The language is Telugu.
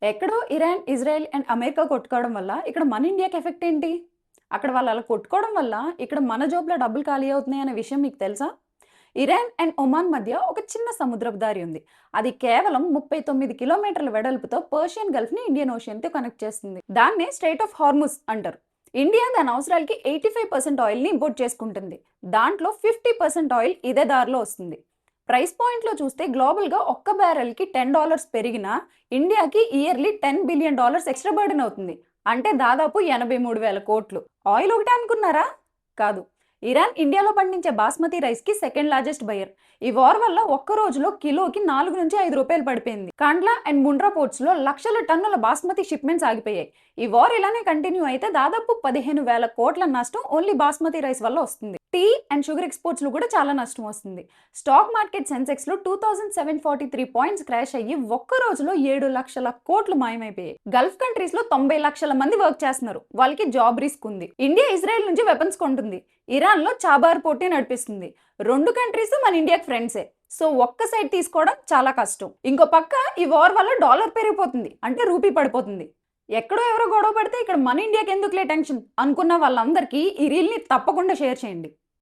ఎక్కడో ఇరాన్, ఇజ్రాయెల్ అండ్ అమెరికా కొట్టుకోవడం వల్ల ఇక్కడ మన ఇండియాకి ఎఫెక్ట్ ఏంటి? అక్కడ వాళ్ళు అలా కొట్టుకోవడం వల్ల ఇక్కడ మన జోబులో డబ్బులు ఖాళీ అవుతున్నాయి అనే విషయం మీకు తెలుసా? ఇరాన్ అండ్ ఒమాన్ మధ్య ఒక చిన్న సముద్రపు దారి ఉంది. అది కేవలం 39 కిలోమీటర్ల వెడల్పుతో పర్షియన్ గల్ఫ్ని ఇండియన్ ఓషన్తో కనెక్ట్ చేస్తుంది. దాన్నే స్ట్రెయిట్ ఆఫ్ హార్ముస్ అంటారు. ఇండియా దాని అవసరాలకి 85% ఆయిల్ని ఇంపోర్ట్ చేసుకుంటుంది. దాంట్లో 50% ఆయిల్ ఇదే దారిలో వస్తుంది. ప్రైస్ పాయింట్లో చూస్తే గ్లోబల్గా ఒక్క బ్యారెల్కి $10 పెరిగినా ఇండియాకి ఇయర్లీ $10 బిలియన్ ఎక్స్ట్రా బర్డెన్ అవుతుంది. అంటే దాదాపు 83,000 కోట్లు. ఆయిల్ ఒకటే అనుకున్నారా? కాదు. ఇరాన్ ఇండియాలో పండించే బాస్మతి రైస్కి సెకండ్ లార్జెస్ట్ బయర్. ఈ వార్ వల్ల ఒక్క రోజులో కిలోకి 4 నుంచి 5 రూపాయలు పడిపోయింది. కాండ్లా అండ్ ముండ్రా పోర్ట్స్లో లక్షల టన్నుల బాస్మతి షిప్మెంట్స్ ఆగిపోయాయి. ఈ వార్ ఇలానే కంటిన్యూ అయితే దాదాపు 15,000 కోట్ల నష్టం ఓన్లీ బాస్మతి రైస్ వల్ల వస్తుంది. టీ అండ్ షుగర్ ఎక్స్పోర్ట్స్లో కూడా చాలా నష్టం వస్తుంది. స్టాక్ మార్కెట్ సెన్సెక్స్లో 2743 పాయింట్స్ క్రాష్ అయ్యి ఒక్క రోజులో 7 లక్షల కోట్లు మాయమైపోయాయి. గల్ఫ్ కంట్రీస్లో 90 లక్షల మంది వర్క్ చేస్తున్నారు. వాళ్ళకి జాబ్ రిస్క్ ఉంది. ఇండియా ఇజ్రాయెల్ నుంచి వెపన్స్ కొంటుంది. ఇరాన్లో చాబార్ పోటీ నడిపిస్తుంది. రెండు కంట్రీస్ మన ఇండియాకి ఫ్రెండ్సే. సో ఒక్క సైడ్ తీసుకోవడం చాలా కష్టం. ఇంకో పక్క ఈ వార్ వల్ల డాలర్ పెరిగిపోతుంది, అంటే రూపీ పడిపోతుంది. ఎక్కడో ఎవరో గొడవ పడితే ఇక్కడ మన ఇండియాకి ఎందుకులే టెన్షన్ అనుకున్న వాళ్ళందరికీ ఈ రీల్ని తప్పకుండా షేర్ చేయండి.